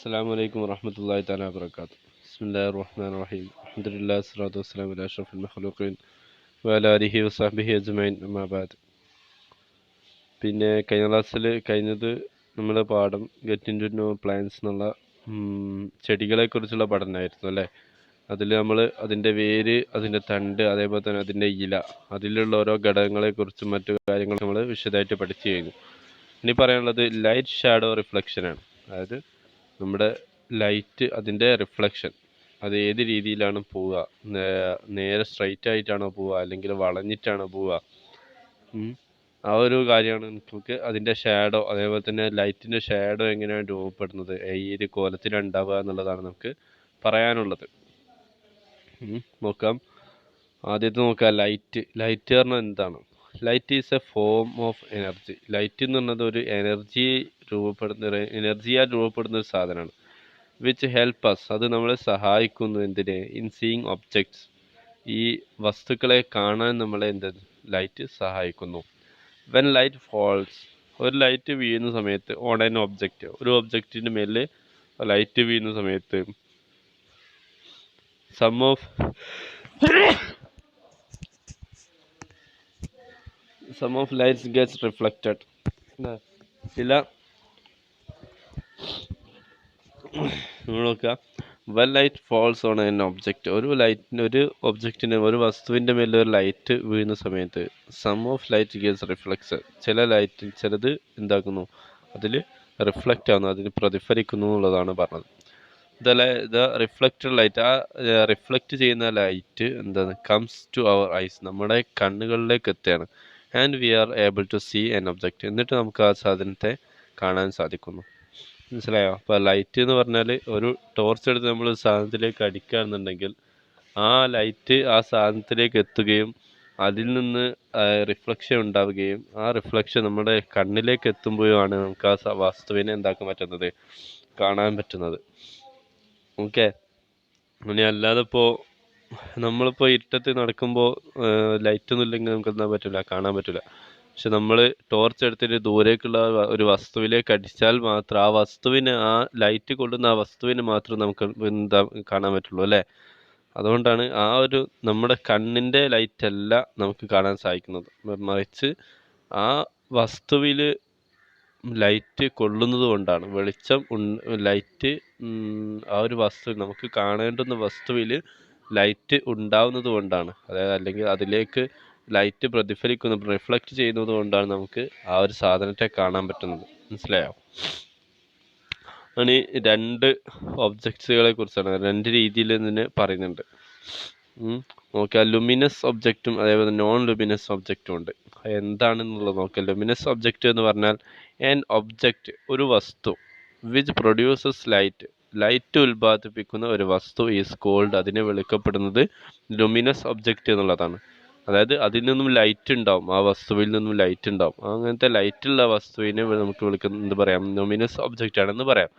السلام عليكم ورحمة الله تعالى وبركاته. بسم الله الرحمن الرحيم. الحمد لله والصلاة والسلام على أشرف المخلوقين وعلى آله وصحبه أجمعين أما بعد. പിന്നെ കഴിഞ്ഞ ക്ലാസ്സിൽ നമ്മൾ പാഠം get in to know plants എന്നുള്ള ചെടികളെ കുറിച്ചുള്ള പഠനമായിരുന്നു അല്ലേ. അതിൽ നമ്മൾ അതിൻ്റെ വേര്, അതിൻ്റെ തണ്ട്, അതേപോലെ തന്നെ അതിൻ്റെ ഇല, അതിലുള്ള ഓരോ ഘടകങ്ങളെക്കുറിച്ചും മറ്റു കാര്യങ്ങളും നമ്മൾ വിശദമായിട്ട് പഠിച്ചു കഴിഞ്ഞു. ഇനി പറയാനുള്ളത് ലൈറ്റ് ഷാഡോ റിഫ്ലക്ഷനാണ്. അതായത് നമ്മുടെ ലൈറ്റ്, അതിൻ്റെ റിഫ്ലക്ഷൻ, അത് ഏത് രീതിയിലാണ് പോവുക, നേരെ സ്ട്രൈറ്റ് ആയിട്ടാണോ പോവുക അല്ലെങ്കിൽ വളഞ്ഞിട്ടാണോ പോവുക, ആ ഒരു കാര്യമാണ് നമുക്ക് അതിൻ്റെ ഷാഡോ, അതേപോലെ തന്നെ ലൈറ്റിൻ്റെ ഷാഡോ എങ്ങനെയാണ് രൂപപ്പെടുന്നത്, ഏത് കോലത്തിലാണ് ഉണ്ടാവുക എന്നുള്ളതാണ് നമുക്ക് പറയാനുള്ളത്. നോക്കാം. ആദ്യത്തെ നോക്കാം, ലൈറ്റ് പറഞ്ഞാൽ എന്താണ്? Light is A form of energy. Light എന്ന് പറഞ്ഞത് ഒരു എനർജിയാൽ രൂപപ്പെടുന്ന ഒരു സാധനമാണ്. വിച്ച് ഹെൽപ്പ് അസ്, അത് നമ്മളെ സഹായിക്കുന്നു. എന്തിന്? ഇൻ സീയിങ് ഒബ്ജക്ട്സ്, ഈ വസ്തുക്കളെ കാണാൻ നമ്മളെ ലൈറ്റ് സഹായിക്കുന്നു. വെൻ ലൈറ്റ് ഫോൾസ്, ഒരു ലൈറ്റ് വീഴുന്ന സമയത്ത്, ഓൺ ആൻ ഒബ്ജക്റ്റ്, ഒരു ഒബ്ജക്റ്റിൻ്റെ മേലെ ലൈറ്റ് വീഴുന്ന സമയത്ത്, some of lights gets reflected. ചില നോക്കുക, when light falls on an object, ഒരു വസ്തുവിൻ്റെ മേലെ ഒരു ലൈറ്റ് വീഴുന്ന സമയത്ത്, some of light gets reflection, ചിലത് എന്താക്കുന്നു, അതിൽ റിഫ്ലക്റ്റ് ആവുന്നു, അതിന് പ്രതിഫലിക്കുന്നു എന്നുള്ളതാണ് പറഞ്ഞത്. ദ റിഫ്ലക്റ്റഡ് ലൈറ്റ്, ആ റിഫ്ലക്റ്റ് ചെയ്യുന്ന ലൈറ്റ് എന്താണ്? കംസ് ടു അവർ ഐസ്, നമ്മുടെ കണ്ണുകളിലേക്ക് എത്തുകയാണ്. And we are able to see an object, എന്നിട്ട് നമുക്ക് ആ സാധനത്തെ കാണാൻ സാധിക്കുന്നു. മനസ്സിലായോ? അപ്പോൾ ലൈറ്റ് എന്ന് പറഞ്ഞാൽ, ഒരു ടോർച്ച് എടുത്ത് നമ്മൾ സാധനത്തിലേക്ക് അടിക്കുകയാണെന്നുണ്ടെങ്കിൽ ആ ലൈറ്റ് ആ സാധനത്തിലേക്ക് എത്തുകയും അതിൽ നിന്ന് റിഫ്ലക്ഷൻ ഉണ്ടാവുകയും ആ റിഫ്ലക്ഷൻ നമ്മുടെ കണ്ണിലേക്ക് എത്തുമ്പോഴാണ് നമുക്ക് ആ വസ്തുവിനെ എന്താക്കാൻ പറ്റുന്നത്? കാണാൻ പറ്റുന്നത്. ഓക്കെ. ഇനി അല്ലാതെ ഇപ്പോൾ നമ്മളിപ്പോൾ ഇരുട്ടത്ത് നടക്കുമ്പോൾ ലൈറ്റൊന്നും ഇല്ലെങ്കിൽ നമുക്ക് എന്താ പറ്റില്ല, കാണാൻ പറ്റില്ല. പക്ഷെ നമ്മൾ ടോർച്ച് എടുത്തിട്ട് ദൂരേക്കുള്ള ഒരു വസ്തുവിലേക്ക് അടിച്ചാൽ മാത്രം ആ വസ്തുവിന്, ആ ലൈറ്റ് കൊള്ളുന്ന ആ വസ്തുവിന് മാത്രം നമുക്ക് എന്താ കാണാൻ പറ്റുള്ളൂ അല്ലേ. അതുകൊണ്ടാണ് ആ ഒരു നമ്മുടെ കണ്ണിൻ്റെ ലൈറ്റ് അല്ല നമുക്ക് കാണാൻ സാധിക്കുന്നത്, മറിച്ച് ആ വസ്തുവിൽ ലൈറ്റ് കൊള്ളുന്നത് കൊണ്ടാണ്, ലൈറ്റ് ആ ഒരു വസ്തു, നമുക്ക് കാണേണ്ടുന്ന വസ്തുവിൽ ലൈറ്റ് ഉണ്ടാവുന്നത് കൊണ്ടാണ്, അതായത് അല്ലെങ്കിൽ അതിലേക്ക് ലൈറ്റ് റിഫ്ലക്റ്റ് ചെയ്യുന്നത് കൊണ്ടാണ് നമുക്ക് ആ ഒരു സാധനത്തെ കാണാൻ പറ്റുന്നത്. മനസ്സിലായോ? ആണ് രണ്ട് ഒബ്ജക്ട്സുകളെ കുറിച്ചാണ്, രണ്ട് രീതിയിൽ ഇതിനെ പറയുന്നുണ്ട്. നോക്കുക, ലുമിനസ് ഒബ്ജക്റ്റും അതേപോലെ നോൺ ലുമിനസ് ഒബ്ജക്റ്റും ഉണ്ട്. എന്താണെന്നുള്ളത് നോക്കുക. ലുമിനസ് ഒബ്ജക്റ്റ് എന്ന് പറഞ്ഞാൽ ആൻ ഒബ്ജക്റ്റ്, ഒരു വസ്തു, വിച്ച് പ്രൊഡ്യൂസസ് ലൈറ്റ് ഉൽപ്പാദിപ്പിക്കുന്ന ഒരു വസ്തു ഈസ് കോൾഡ്, അതിനെ വിളിക്കപ്പെടുന്നത് ലുമിനസ് ഒബ്ജക്റ്റ് എന്നുള്ളതാണ്. അതായത് അതിൽ നിന്നും ലൈറ്റ് ഉണ്ടാവും, ആ വസ്തുവിൽ നിന്നും ലൈറ്റ് ഉണ്ടാവും. അങ്ങനത്തെ ലൈറ്റുള്ള വസ്തുവിനെ നമുക്ക് എന്ത് പറയാം? ലുമിനസ് ഒബ്ജക്റ്റ് ആണെന്ന് പറയാം.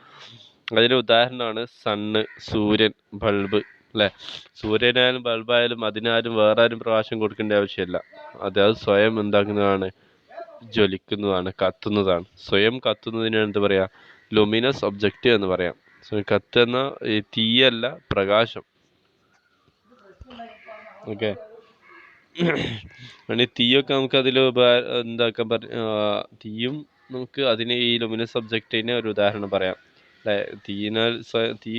അതിന് ഉദാഹരണമാണ് സണ്ണ്, സൂര്യൻ, ബൾബ് അല്ലേ. സൂര്യനായാലും ബൾബായാലും അതിനാരും വേറെ ആരും പ്രകാശം കൊടുക്കേണ്ട ആവശ്യമില്ല. അത് സ്വയം എന്താക്കുന്നതാണ്? ജ്വലിക്കുന്നതാണ്, കത്തുന്നതാണ്. സ്വയം കത്തുന്നതിനാണ് എന്ത് പറയാ? ലുമിനസ് ഒബ്ജക്റ്റ് എന്ന് പറയാം. കത്തുന്ന തീയല്ല, പ്രകാശം. ഓക്കെ. തീയൊക്കെ നമുക്ക് അതിൽ എന്താക്കാൻ തീയും നമുക്ക് അതിന് ഈ ലുമിനസ് ഒബ്ജക്റ്റിനെ ഒരു ഉദാഹരണം പറയാം അല്ലെ. തീ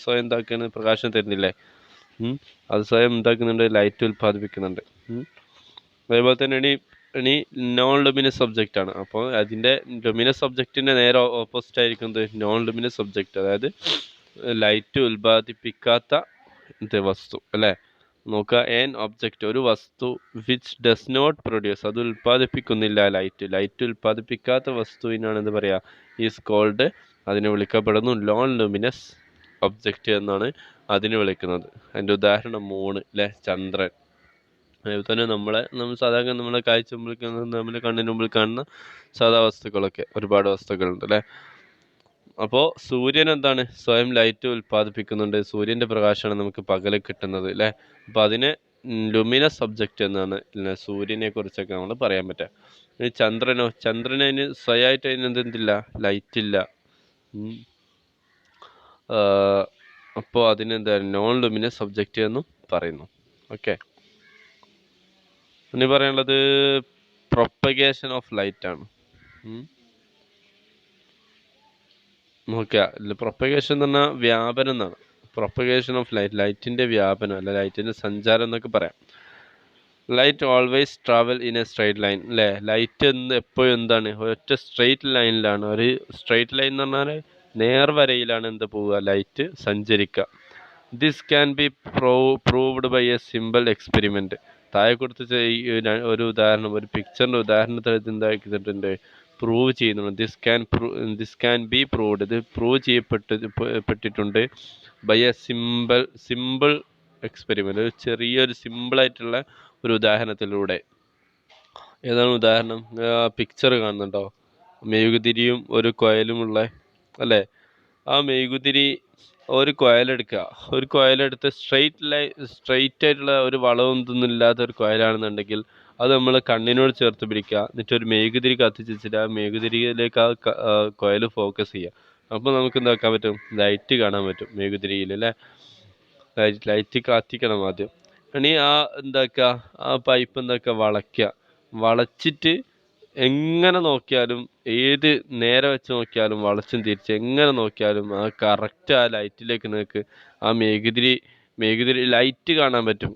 സ്വയം എന്താക്കാണ്? പ്രകാശം തരുന്നില്ലേ. അത് സ്വയം എന്താക്കുന്നുണ്ട്? ലൈറ്റ് ഉൽപ്പാദിപ്പിക്കുന്നുണ്ട്. അതേപോലെ തന്നെ ഇനി നോൺ ലുമിനസ് ഒബ്ജക്റ്റ് ആണ്. അപ്പോൾ അതിൻ്റെ ലുമിനസ് ഒബ്ജക്റ്റിൻ്റെ നേരെ ഓപ്പോസിറ്റ് ആയിരിക്കുന്നത് നോൺ ലുമിനസ് ഒബ്ജക്റ്റ്, അതായത് ലൈറ്റ് ഉൽപ്പാദിപ്പിക്കാത്ത വസ്തു അല്ലേ. നോക്കുക, ആൻ ഒബ്ജക്റ്റ്, ഒരു വസ്തു, വിച്ച് ഡസ് നോട്ട് പ്രൊഡ്യൂസ്, അത് ഉൽപ്പാദിപ്പിക്കുന്നില്ല ലൈറ്റ് ഉൽപ്പാദിപ്പിക്കാത്ത വസ്തുവിനാണ് എന്ത് പറയുക? ഈസ് കോൾഡ്, അതിനെ വിളിക്കപ്പെടുന്നു നോൺ ലുമിനസ് ഒബ്ജക്റ്റ് എന്നാണ് അതിന് വിളിക്കുന്നത്. അതിൻ്റെ ഉദാഹരണം മൂണ് അല്ലേ, ചന്ദ്രൻ. അതുപോലെ തന്നെ നമ്മൾ സാധാരണ നമ്മളെ കാഴ്ച മുമ്പിൽ നമ്മുടെ കണ്ണിന് മുമ്പിൽ കാണുന്ന സാധാ വസ്തുക്കളൊക്കെ ഒരുപാട് വസ്തുക്കളുണ്ട് അല്ലേ. അപ്പോൾ സൂര്യൻ എന്താണ്? സ്വയം ലൈറ്റ് ഉൽപ്പാദിപ്പിക്കുന്നുണ്ട്. സൂര്യൻ്റെ പ്രകാശമാണ് നമുക്ക് പകല് കിട്ടുന്നത് അല്ലേ. അപ്പോൾ അതിനെ ലുമിനസ് ഒബ്ജക്റ്റ് എന്നാണ് സൂര്യനെ കുറിച്ചൊക്കെ നമ്മൾ പറയാൻ പറ്റുക. ചന്ദ്രന് അതിന് സ്വയമായിട്ട് അതിന് എന്തില്ല, ലൈറ്റ് ഇല്ല. അപ്പോൾ അതിനെന്താ നോൺ ലുമിനസ് ഒബ്ജക്റ്റ് എന്നും പറയുന്നു. ഓക്കെ, ഇനി പറയാനുള്ളത് പ്രൊപ്പഗേഷൻ ഓഫ് ലൈറ്റ് ആണ്. നോക്കുക, പ്രൊപ്പഗേഷൻ എന്ന് പറഞ്ഞാൽ വ്യാപനം എന്നാണ്. പ്രൊപ്പഗേഷൻ ഓഫ് ലൈറ്റ്, ലൈറ്റിൻ്റെ വ്യാപനം അല്ല ലൈറ്റിൻ്റെ സഞ്ചാരം എന്നൊക്കെ പറയാം. Light always travel in A straight line, അല്ലേ? ലൈറ്റ് എപ്പോഴും എന്താണ്, ഒറ്റ സ്ട്രെയിറ്റ് ലൈനിലാണ്. ഒരു സ്ട്രെയിറ്റ് ലൈൻ എന്ന് പറഞ്ഞാൽ നേർവരയിലാണ് എന്ത് പോവുക, ലൈറ്റ് സഞ്ചരിക്കുക. This can be proved by a simple experiment. താഴെ കൊടുത്ത് ഒരു ഉദാഹരണം, ഒരു പിക്ചറിൻ്റെ ഉദാഹരണത്തിൽ എന്താക്കിയിട്ടുണ്ട്, പ്രൂവ് ചെയ്യുന്നുണ്ട്. ദിസ് ക്യാൻ ബി പ്രൂവ്ഡ്, ഇത് പ്രൂവ് ചെയ്യപ്പെട്ടിട്ടുണ്ട് ബൈ എ സിമ്പിൾ എക്സ്പെരിമെൻ്റ്, ഒരു ചെറിയൊരു സിമ്പിളായിട്ടുള്ള ഒരു ഉദാഹരണത്തിലൂടെ. ഏതാണ് ഉദാഹരണം? പിക്ചർ കാണുന്നുണ്ടോ? മെഴുകുതിരിയും ഒരു കോയിലുമുള്ള, അല്ലേ? ആ മെഴുകുതിരി ഒരു കോയിലെടുക്കുക, ഒരു കോയിലെടുത്ത് സ്ട്രെയിറ്റ് ആയിട്ടുള്ള ഒരു വളവൊന്നും ഇല്ലാത്ത ഒരു കോയിലാണെന്നുണ്ടെങ്കിൽ അത് നമ്മൾ കണ്ണിനോട് ചേർത്ത് പിടിക്കുക, എന്നിട്ട് ഒരു മെഴുകുതിരി കത്തിച്ച് വെച്ചിട്ട് ആ മെഴുകുതിരിയിലേക്ക് ആ കോയിൽ ഫോക്കസ് ചെയ്യുക. അപ്പോൾ നമുക്ക് എന്താക്കാൻ പറ്റും, ലൈറ്റ് കാണാൻ പറ്റും മെഴുകുതിരിയിൽ, അല്ലേ? ലൈറ്റ് കത്തിക്കണം ആദ്യം. ഇനി എന്താക്കുക, ആ പൈപ്പ് എന്താക്കുക, വളച്ചിട്ട് എങ്ങനെ നോക്കിയാലും, ഏത് നേരെ വെച്ച് നോക്കിയാലും, വളച്ചും തിരിച്ച് എങ്ങനെ നോക്കിയാലും ആ കറക്റ്റ് ആ ലൈറ്റിലേക്ക് നിങ്ങൾക്ക് ആ മെഴുകുതിരി ലൈറ്റ് കാണാൻ പറ്റും.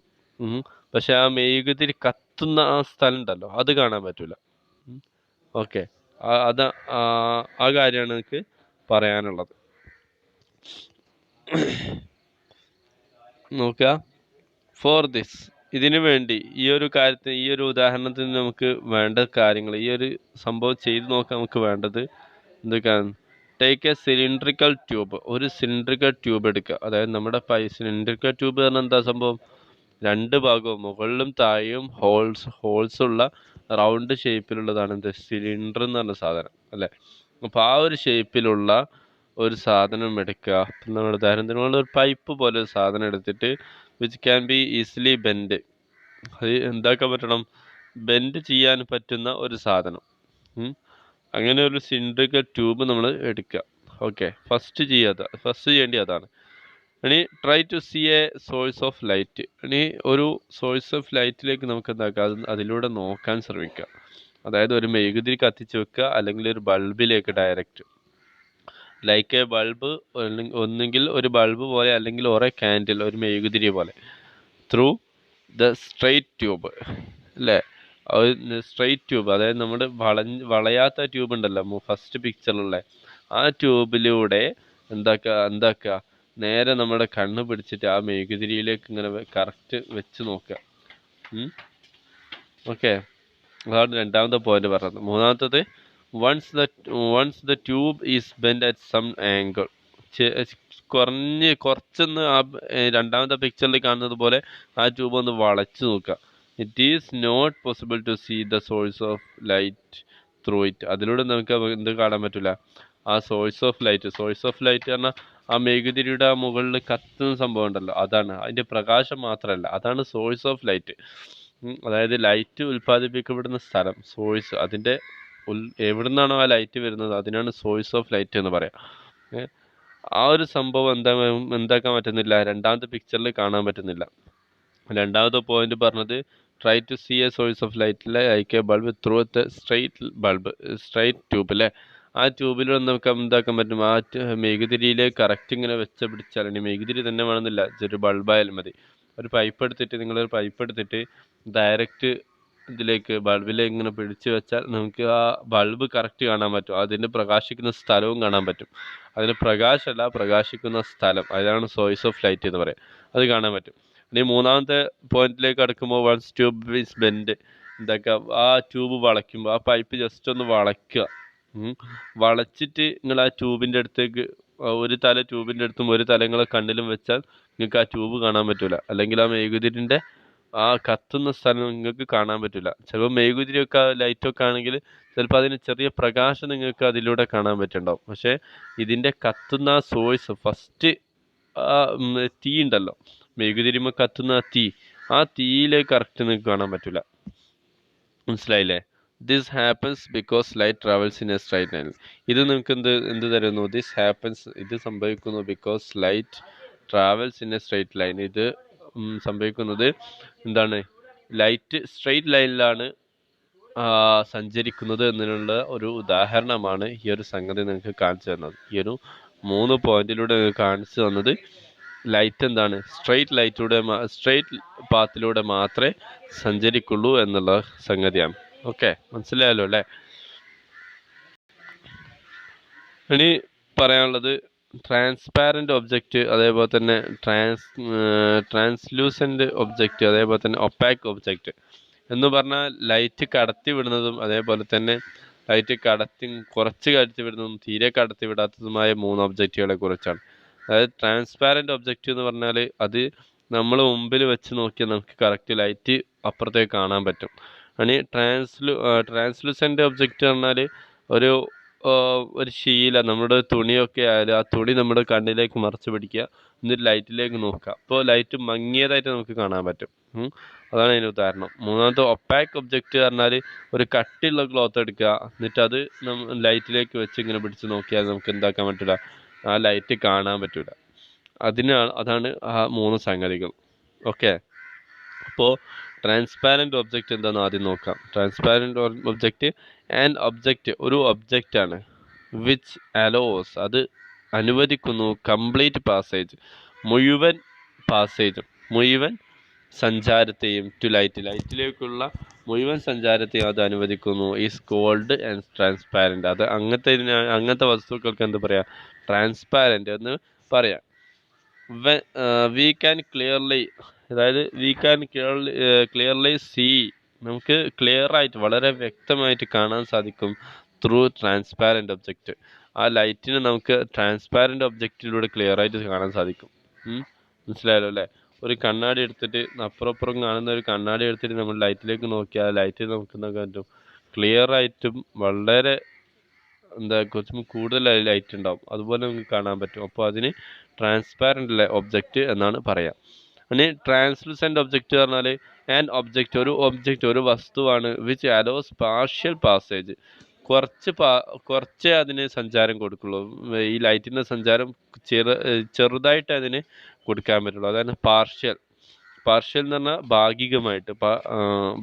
പക്ഷെ ആ മെഴുകുതിരി കത്തുന്ന ആ സ്ഥലം ഉണ്ടല്ലോ, അത് കാണാൻ പറ്റൂല. ഓക്കെ, അത് ആ കാര്യമാണ് എനിക്ക് പറയാനുള്ളത്. നോക്കുക, ഫോർ ദിസ്, ഇതിനു വേണ്ടി, ഈ ഒരു കാര്യത്തിന്, ഈ ഒരു ഉദാഹരണത്തിന് നമുക്ക് വേണ്ട കാര്യങ്ങൾ, ഈ ഒരു സംഭവം ചെയ്ത് നോക്കാൻ നമുക്ക് വേണ്ടത് എന്തൊക്കെയാണ്? ടേക്ക് എ സിലിണ്ട്രിക്കൽ ട്യൂബ്, ഒരു സിലിണ്ട്രിക്കൽ ട്യൂബ് എടുക്കുക. അതായത് നമ്മുടെ സിലിണ്ട്രിക്കൽ ട്യൂബ് പറഞ്ഞാൽ എന്താ സംഭവം? രണ്ട് ഭാഗവും മുകളിലും താഴെയും ഹോൾസ് ഉള്ള റൗണ്ട് ഷേപ്പിലുള്ളതാണ് എന്ത്, സിലിണ്ടർ എന്ന് പറഞ്ഞ സാധനം, അല്ലേ? അപ്പോൾ ആ ഒരു ഷേപ്പിലുള്ള ഒരു സാധനം എടുക്കുക. നമ്മുടെ ഉദാഹരണത്തിന് ഒരു പൈപ്പ് പോലെ ഒരു സാധനം എടുത്തിട്ട് which can be easily bend, അത് എന്താക്കാൻ പറ്റണം, ബെൻഡ് ചെയ്യാൻ പറ്റുന്ന ഒരു സാധനം. അങ്ങനെ ഒരു സിലിണ്ടറിക്കൽ ട്യൂബ് നമ്മൾ എടുക്കുക. ഓക്കെ, ഫസ്റ്റ് ചെയ്യേണ്ടി അതാണ്. ഇനി try to see a source of light, ഇനി ഒരു സോഴ്സ് ഓഫ് ലൈറ്റിലേക്ക് നമുക്ക് എന്താക്കാം, അതിലൂടെ നോക്കാൻ ശ്രമിക്കുക. അതായത് ഒരു മെഴുകുതിരി കത്തിച്ച് വെക്കുക, അല്ലെങ്കിൽ ഒരു ബൾബിലേക്ക് ഡയറക്റ്റ്, ലൈക്ക് എ ബൾബ്, ഒന്നുകിൽ ഒരു ബൾബ് പോലെ, അല്ലെങ്കിൽ ഒരു കാൻഡിൽ, ഒരു മെഴുകുതിരി പോലെ, ത്രൂ ദ സ്ട്രെയിറ്റ് ട്യൂബ്, അല്ലേ? സ്ട്രെയിറ്റ് ട്യൂബ്, അതായത് നമ്മുടെ വളയാത്ത ട്യൂബ് ഉണ്ടല്ലോ ഫസ്റ്റ് പിക്ചറിലുള്ള, ആ ട്യൂബിലൂടെ എന്താക്കുക, നേരെ നമ്മുടെ കണ്ണ് പിടിച്ചിട്ട് ആ മെഴുകുതിരിയിലേക്ക് ഇങ്ങനെ കറക്റ്റ് വെച്ച് നോക്കുക. ഓക്കെ, അതാണ് രണ്ടാമത്തെ പോയിന്റ് പറഞ്ഞത്. മൂന്നാമത്തത്, once the tube is bend at some angle, കുറച്ചൊന്ന് ആ രണ്ടാമത്തെ പിക്ചറിൽ കാണുന്നത് പോലെ ആ ട്യൂബ് ഒന്ന് വളച്ചു നോക്കുക. It is not possible to see the source of light through it, അതിലൂടെ നമുക്ക് എന്ത് കാണാൻ പറ്റില്ല, ആ സോഴ്സ് ഓഫ് ലൈറ്റ് പറഞ്ഞാൽ ആ മെഴുകുതിരിയുടെ ആ മുകളിൽ കത്തുന്ന സംഭവം ഉണ്ടല്ലോ, അതാണ് അതിൻ്റെ പ്രകാശം മാത്രമല്ല, അതാണ് സോഴ്സ് ഓഫ് ലൈറ്റ്. അതായത് ലൈറ്റ് ഉൽപ്പാദിപ്പിക്കപ്പെടുന്ന സ്ഥലം, സോഴ്സ്, അതിൻ്റെ എവിടുന്നാണോ ആ ലൈറ്റ് വരുന്നത് അതിനാണ് സോഴ്സ് ഓഫ് ലൈറ്റ് എന്ന് പറയാം. ആ ഒരു സംഭവം എന്താക്കാൻ പറ്റുന്നില്ല, രണ്ടാമത്തെ പിക്ചറിൽ കാണാൻ പറ്റുന്നില്ല. രണ്ടാമത്തെ പോയിന്റ് പറഞ്ഞത്, try to see a source of light like a bulb through the straight tube, അല്ലേ? ആ ട്യൂബിലൂടെ നമുക്ക് എന്താക്കാൻ പറ്റും, ആ മെഴുകുതിരിയിലേക്ക് കറക്റ്റ് ഇങ്ങനെ വെച്ച് പിടിച്ചാൽ, മെഴുകുതിരി തന്നെ വേണമെന്നില്ല, ഒരു ബൾബായാലും മതി. നിങ്ങളൊരു പൈപ്പ് എടുത്തിട്ട് ഡയറക്റ്റ് ഇതിലേക്ക് ബൾബിലേക്ക് ഇങ്ങനെ പിടിച്ചു വെച്ചാൽ നമുക്ക് ആ ബൾബ് കറക്റ്റ് കാണാൻ പറ്റും, അതിൻ്റെ പ്രകാശിക്കുന്ന സ്ഥലവും കാണാൻ പറ്റും. അതിന് പ്രകാശമല്ല, പ്രകാശിക്കുന്ന സ്ഥലം, അതാണ് സോഴ്സ് ഓഫ് ലൈറ്റ് എന്ന് പറയാം, അത് കാണാൻ പറ്റും. ഇനി മൂന്നാമത്തെ പോയിന്റിലേക്ക് അടുക്കുമ്പോൾ, വൺസ് ട്യൂബ് ഈസ് ബെൻഡ്, ആ ട്യൂബ് വളയ്ക്കുമ്പോൾ, ആ പൈപ്പ് ജസ്റ്റ് ഒന്ന് വളയ്ക്കുക. വളച്ചിട്ട് നിങ്ങൾ ആ ട്യൂബിൻ്റെ അടുത്തേക്ക് ഒരു തല ട്യൂബിൻ്റെ അടുത്തും ഒരു തല നിങ്ങളെ കണ്ണിലും വെച്ചാൽ നിങ്ങൾക്ക് ആ ട്യൂബ് കാണാൻ പറ്റില്ല, അല്ലെങ്കിൽ ആ മെഴുകുതിരിൻ്റെ ആ കത്തുന്ന സ്ഥലം നിങ്ങൾക്ക് കാണാൻ പറ്റില്ല. ചിലപ്പോൾ മെഴുകുതിരിയൊക്കെ ലൈറ്റൊക്കെ ആണെങ്കിൽ ചിലപ്പോൾ അതിന് ചെറിയ പ്രകാശം നിങ്ങൾക്ക് അതിലൂടെ കാണാൻ പറ്റുന്നുണ്ടാവും. പക്ഷേ ഇതിൻ്റെ കത്തുന്ന സോഴ്സ്, ഫസ്റ്റ് തീ ഉണ്ടല്ലോ, മെഴുകുതിരിയുമ്പോൾ കത്തുന്ന ആ തീയിലേക്ക് കറക്റ്റ് നിങ്ങൾക്ക് കാണാൻ പറ്റില്ല. മനസ്സിലായില്ലേ? This happens because light travels in A straight line. ഇത് നിങ്ങൾക്ക് എന്ത് തരുന്നു? ദിസ് ഹാപ്പൻസ്, ഇത് സംഭവിക്കുന്നു because light travels in A straight line. ഇത് സംഭവിക്കുന്നത് എന്താണ്? ലൈറ്റ് സ്ട്രൈറ്റ് ലൈനിലാണ് സഞ്ചരിക്കുന്നത് എന്നതിനുള്ള ഒരു ഉദാഹരണമാണ് ഈ ഒരു സംഗതി നിങ്ങൾക്ക് കാണിച്ചു തന്നത്. ഈ ഒരു 3 പോയിന്റിലൂടെ കാണിച്ചു തന്നത് ലൈറ്റ് എന്താണ്? സ്ട്രെയിറ്റ് പാത്തിലൂടെ മാത്രമേ സഞ്ചരിക്കുള്ളൂ എന്നുള്ള സംഗതിയാണ്. ഓക്കെ, മനസ്സിലായല്ലോ അല്ലേ? ഇനി പറയാനുള്ളത് ട്രാൻസ്പാരന്റ് ഒബ്ജക്റ്റ്, അതേപോലെ തന്നെ ട്രാൻസ്ലൂസന്റ് ഒബ്ജക്റ്റ്, അതേപോലെ തന്നെ ഒപ്പാക്ക് ഒബ്ജക്റ്റ് എന്ന് പറഞ്ഞാൽ ലൈറ്റ് കടത്തി വിടുന്നതും അതേപോലെ തന്നെ ലൈറ്റ് കുറച്ച് കടത്തി വിടുന്നതും തീരെ കടത്തി വിടാത്തതുമായ 3 ഒബ്ജക്റ്റുകളെ കുറിച്ചാണ്. അതായത് ട്രാൻസ്പാരന്റ് ഒബ്ജക്റ്റ് എന്ന് പറഞ്ഞാൽ അത് നമ്മൾ മുമ്പിൽ വെച്ച് നോക്കിയാൽ നമുക്ക് കറക്റ്റ് ലൈറ്റ് അപ്പുറത്തേക്ക് കാണാൻ പറ്റും. ഇനി ട്രാൻസ്ലൂസന്റ് ഒബ്ജക്റ്റ് പറഞ്ഞാൽ ഒരു ഒരു ശീല, നമ്മുടെ തുണിയൊക്കെ ആയാലും ആ തുണി നമ്മുടെ കണ്ണിലേക്ക് മറച്ചു പിടിക്കുക, എന്നിട്ട് ലൈറ്റിലേക്ക് നോക്കുക. അപ്പോൾ ലൈറ്റ് മങ്ങിയതായിട്ട് നമുക്ക് കാണാൻ പറ്റും. അതാണ് അതിന് ഉദാഹരണം. മൂന്നാമത്തെ ഒപ്പാക്ക് ഒബ്ജക്റ്റ് പറഞ്ഞാൽ ഒരു കട്ടിയുള്ള ക്ലോത്ത് എടുക്കുക, എന്നിട്ട് അത് ലൈറ്റിലേക്ക് വെച്ച് ഇങ്ങനെ പിടിച്ച് നോക്കിയാൽ നമുക്ക് എന്താക്കാൻ പറ്റില്ല? ആ ലൈറ്റ് കാണാൻ പറ്റില്ല. അതാണ് ആ 3 സംഗതികൾ. ഓക്കെ, അപ്പോൾ ട്രാൻസ്പാരന്റ് ഒബ്ജക്റ്റ് എന്താണെന്ന് ആദ്യം നോക്കാം. ട്രാൻസ്പാരന്റ് ഒബ്ജക്റ്റ് ആൻഡ് ഒബ്ജക്റ്റ് ഒരു ഒബ്ജക്റ്റാണ് വിച്ച് അലോസ്, അത് അനുവദിക്കുന്നു കംപ്ലീറ്റ് പാസേജ്, മുഴുവൻ സഞ്ചാരത്തെയും ടു ലൈറ്റിലേക്കുള്ള മുഴുവൻ സഞ്ചാരത്തെയും അത് അനുവദിക്കുന്നു. Is called and transparent. അത് അങ്ങനത്തെ വസ്തുക്കൾക്ക് എന്ത് പറയാം? ട്രാൻസ്പാരന്റ് എന്ന് പറയാം. വി ക്യാൻ ക്ലിയർലി, അതായത് വി ക്യാൻ ക്ലിയർലി സീ, നമുക്ക് ക്ലിയർ ആയിട്ട് വളരെ വ്യക്തമായിട്ട് കാണാൻ സാധിക്കും ത്രൂ ട്രാൻസ്പാരന്റ് ഒബ്ജക്റ്റ്. ആ ലൈറ്റിന് നമുക്ക് ട്രാൻസ്പാരന്റ് ഒബ്ജക്റ്റിലൂടെ ക്ലിയർ ആയിട്ട് കാണാൻ സാധിക്കും. മനസ്സിലായല്ലോ അല്ലേ? ഒരു കണ്ണാടി എടുത്തിട്ട് അപ്പുറം കാണുന്ന ഒരു കണ്ണാടി എടുത്തിട്ട് നമ്മൾ ലൈറ്റിലേക്ക് നോക്കിയാൽ ലൈറ്റിൽ നമുക്ക് എന്താ പറ്റും? ക്ലിയർ ആയിട്ടും വളരെ കുറച്ചും കൂടുതൽ ലൈറ്റ് ഉണ്ടാവും, അതുപോലെ നമുക്ക് കാണാൻ പറ്റും. അപ്പോൾ അതിന് ട്രാൻസ്പാരന്റ് ഒബ്ജക്റ്റ് എന്നാണ് പറയാം. ഇനി ട്രാൻസ്ലൂസന്റ് ഒബ്ജക്റ്റ് പറഞ്ഞാൽ ഒരു വസ്തുവാണ് വിച്ച് അലോസ് പാർഷ്യൽ പാസേജ്, കുറച്ചേ അതിന് സഞ്ചാരം കൊടുക്കുള്ളൂ. ഈ ലൈറ്റിൻ്റെ സഞ്ചാരം ചെറുതായിട്ട് അതിന് കൊടുക്കാൻ പറ്റുള്ളൂ. അതാണ് പാർഷ്യൽ എന്ന് പറഞ്ഞാൽ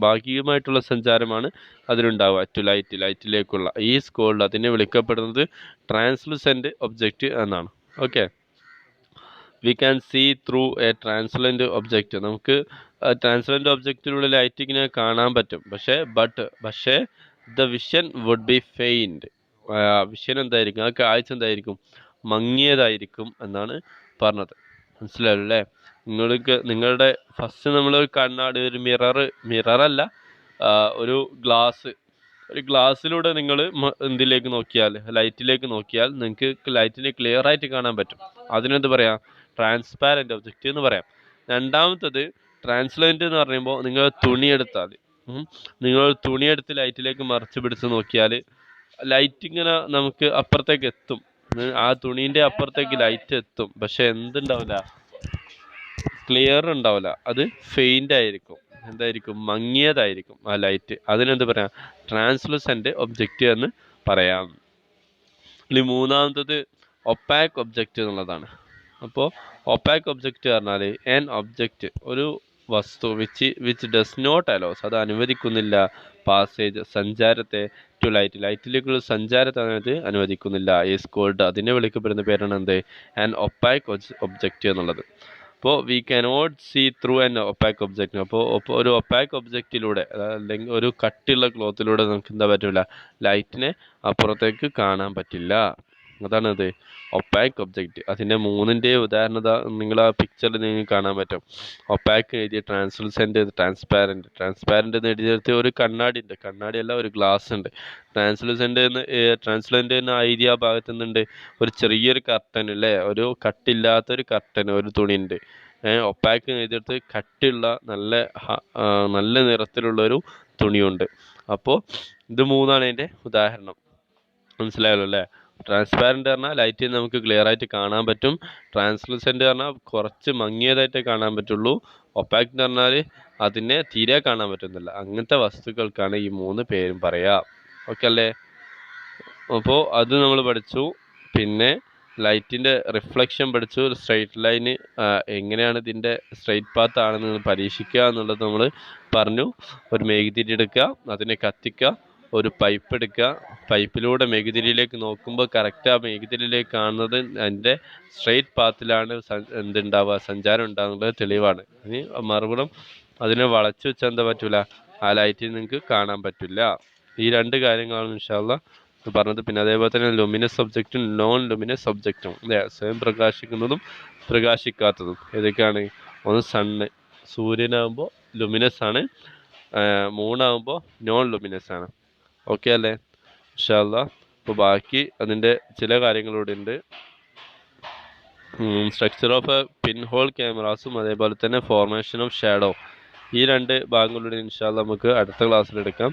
ഭാഗികമായിട്ടുള്ള സഞ്ചാരമാണ് അതിലുണ്ടാവുക ടു ലൈറ്റിലേക്കുള്ള. ഈ സ്കോൾഡ് അതിനെ വിളിക്കപ്പെടുന്നത് ട്രാൻസ്ലൂസന്റ് ഒബ്ജക്റ്റ് എന്നാണ്. Okay, we can see through a translucent object. നമുക്ക് ട്രാൻസ്ലന്റ് ഒബ്ജക്റ്റിലൂടെ ലൈറ്റ് ഇങ്ങനെ കാണാൻ പറ്റും. പക്ഷേ the vision would be faint. Vision എന്തായിരിക്കും? ആ കാഴ്ച എന്തായിരിക്കും? മങ്ങിയതായിരിക്കും എന്നാണ് പറഞ്ഞത്. മനസ്സിലായല്ലോ അല്ലേ? നിങ്ങളുടെ ഫസ്റ്റ് നമ്മളൊരു കണ്ണാടി, ഒരു മിററല്ല, ഒരു ഗ്ലാസ്സിലൂടെ നിങ്ങൾ എന്തിലേക്ക് നോക്കിയാൽ, ലൈറ്റിലേക്ക് നോക്കിയാൽ നിങ്ങൾക്ക് ലൈറ്റിനെ ക്ലിയർ ആയിട്ട് കാണാൻ പറ്റും. അതിനെന്ത് പറയാം? ട്രാൻസ്പാരന്റ് ഒബ്ജക്റ്റ് എന്ന് പറയാം. രണ്ടാമത്തത് ട്രാൻസ്ലന്റ് എന്ന് പറയുമ്പോൾ നിങ്ങൾ തുണിയെടുത്ത് ലൈറ്റിലേക്ക് മറച്ചു പിടിച്ച് നോക്കിയാൽ ലൈറ്റ് ഇങ്ങനെ നമുക്ക് അപ്പുറത്തേക്ക് എത്തും. ആ തുണീൻ്റെ അപ്പുറത്തേക്ക് ലൈറ്റ് എത്തും, പക്ഷെ എന്തുണ്ടാവില്ല? ക്ലിയർ ഉണ്ടാവില്ല. അത് ഫെയിൻ്റ് ആയിരിക്കും. എന്തായിരിക്കും? മങ്ങിയതായിരിക്കും ആ ലൈറ്റ്. അതിനെന്ത് പറയാം? ട്രാൻസ്ലൂസന്റ് ഒബ്ജക്റ്റ് എന്ന് പറയാം. ഇനി മൂന്നാമത്തത് ഒപ്പാക്ക് ഒബ്ജക്റ്റ് എന്നുള്ളതാണ്. അപ്പോൾ ഒപ്പാക്ക് ഒബ്ജക്റ്റ് പറഞ്ഞാൽ ആൻ ഒബ്ജക്റ്റ്, ഒരു വസ്തു വിച്ച് ഡസ് നോട്ട് അലോസ്, അത് അനുവദിക്കുന്നില്ല പാസേജ്, സഞ്ചാരത്തെ ടു ലൈറ്റിലേക്കുള്ള സഞ്ചാരത്തെ അത് അനുവദിക്കുന്നില്ല. ഈസ് കോൾഡ്, അതിനെ വിളിക്കപ്പെടുന്ന പേരാണ് എന്ത്? ആൻ ഒപ്പാക്ക് ഒബ്ജക്റ്റ് എന്നുള്ളത്. അപ്പോൾ we cannot see through an opaque object. അപ്പോൾ ഒരു ഒപ്പാക്ക് ഒബ്ജക്റ്റിലൂടെ, അല്ലെങ്കിൽ ഒരു കട്ടിയുള്ള ക്ലോത്തിലൂടെ നമുക്ക് എന്താ പറ്റില്ല? ലൈറ്റിനെ അപ്പുറത്തേക്ക് കാണാൻ പറ്റില്ല. അതാണത് ഒപ്പാക്ക് ഒബ്ജക്റ്റ്. അതിൻ്റെ 3ൻ്റെ ഉദാഹരണം നിങ്ങൾ ആ പിക്ചറിൽ നിങ്ങൾക്ക് കാണാൻ പറ്റും. ഒപ്പാക്ക് എഴുതിയ, ട്രാൻസ്ലൂസെൻ്റ്, ട്രാൻസ്പാരൻ്റ് എന്ന് എഴുതിയെടുത്ത് ഒരു കണ്ണാടിയല്ല, ഒരു ഗ്ലാസ് ഉണ്ട്. ട്രാൻസ്ലൂസെൻ്റ് എന്ന് എഴുതിയ ഭാഗത്ത് നിന്നുണ്ട് ഒരു ചെറിയൊരു കർട്ടൻ അല്ലേ, ഒരു കട്ടില്ലാത്തൊരു കർട്ടൻ, ഒരു തുണിയുണ്ട്. ഒപ്പാക്ക് എഴുതിയെടുത്ത് കട്ടിയുള്ള നല്ല നിറത്തിലുള്ള ഒരു തുണിയുണ്ട്. അപ്പോൾ ഇത് 3ആണ് അതിൻ്റെ ഉദാഹരണം. മനസ്സിലായല്ലോ അല്ലേ? ട്രാൻസ്പാരൻ്റ് പറഞ്ഞാൽ ലൈറ്റ് നമുക്ക് ക്ലിയർ ആയിട്ട് കാണാൻ പറ്റും. ട്രാൻസ്ലൂസെൻ്റ് പറഞ്ഞാൽ കുറച്ച് മങ്ങിയതായിട്ടേ കാണാൻ പറ്റുള്ളൂ. ഒപ്പാക്ക് എന്ന് പറഞ്ഞാൽ അതിനെ തീരെ കാണാൻ പറ്റുന്നില്ല. അങ്ങനത്തെ വസ്തുക്കൾക്കാണ് ഈ 3 പേരും പറയാ. ഓക്കെ അല്ലേ? അപ്പോൾ അത് നമ്മൾ പഠിച്ചു. പിന്നെ ലൈറ്റിൻ്റെ റിഫ്ലക്ഷൻ പഠിച്ചു. സ്ട്രൈറ്റ് ലൈന് എങ്ങനെയാണ് ഇതിൻ്റെ സ്ട്രൈറ്റ് പാത്ത് ആണെന്ന് പരീക്ഷിക്കുക എന്നുള്ളത് നമ്മൾ പറഞ്ഞു. ഒരു മെഴുകുതിരി എടുക്കുക, അതിനെ കത്തിക്കുക, ഒരു പൈപ്പ് എടുക്കുക, പൈപ്പിലൂടെ മെഴുകുതിരിയിലേക്ക് നോക്കുമ്പോൾ കറക്റ്റ് ആ മെഴുകുതിരിയിലേക്ക് കാണുന്നത് അതിൻ്റെ സ്ട്രൈറ്റ് പാത്തിലാണ് എന്തുണ്ടാവുക, സഞ്ചാരം ഉണ്ടാകുന്നത് തെളിവാണ്. ഇനി മറുപുറം അതിനെ വളച്ചു വെച്ചാൽ എന്താ പറ്റൂല, ആ ലൈറ്റിൽ നിങ്ങൾക്ക് കാണാൻ പറ്റില്ല. ഈ 2 കാര്യങ്ങളാണ് ഇൻഷാ അല്ലാഹ് പറഞ്ഞത്. പിന്നെ അതേപോലെ തന്നെ ലുമിനസ് ഒബ്ജക്റ്റും നോൺ ലുമിനസ് ഒബ്ജക്റ്റും അല്ലേ, സ്വയം പ്രകാശിക്കുന്നതും പ്രകാശിക്കാത്തതും ഏതൊക്കെയാണ്? ഒന്ന് സണ്ണ്, സൂര്യനാകുമ്പോൾ ലുമിനസ് ആണ്, മൂണാകുമ്പോൾ നോൺ ലുമിനസ് ആണ്. ഓക്കെ അല്ലേ ഇൻഷാ അല്ലാഹ്? അപ്പോൾ ബാക്കി അതിൻ്റെ ചില കാര്യങ്ങളിവിടെ ഉണ്ട്. സ്ട്രക്ചർ ഓഫ് പിൻ ഹോൾ ക്യാമറാസും അതേപോലെ തന്നെ ഫോർമേഷൻ ഓഫ് ഷാഡോ, ഈ 2 ഭാഗങ്ങളുടെ ഇൻഷാ അല്ലാഹ് നമുക്ക് അടുത്ത ക്ലാസ്സിൽ എടുക്കാം.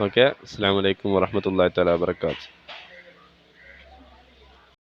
ഓക്കെ, അസ്സലാമു അലൈക്കും വറഹ്മത്തുള്ളാഹി തആല വബറകാതുഹു.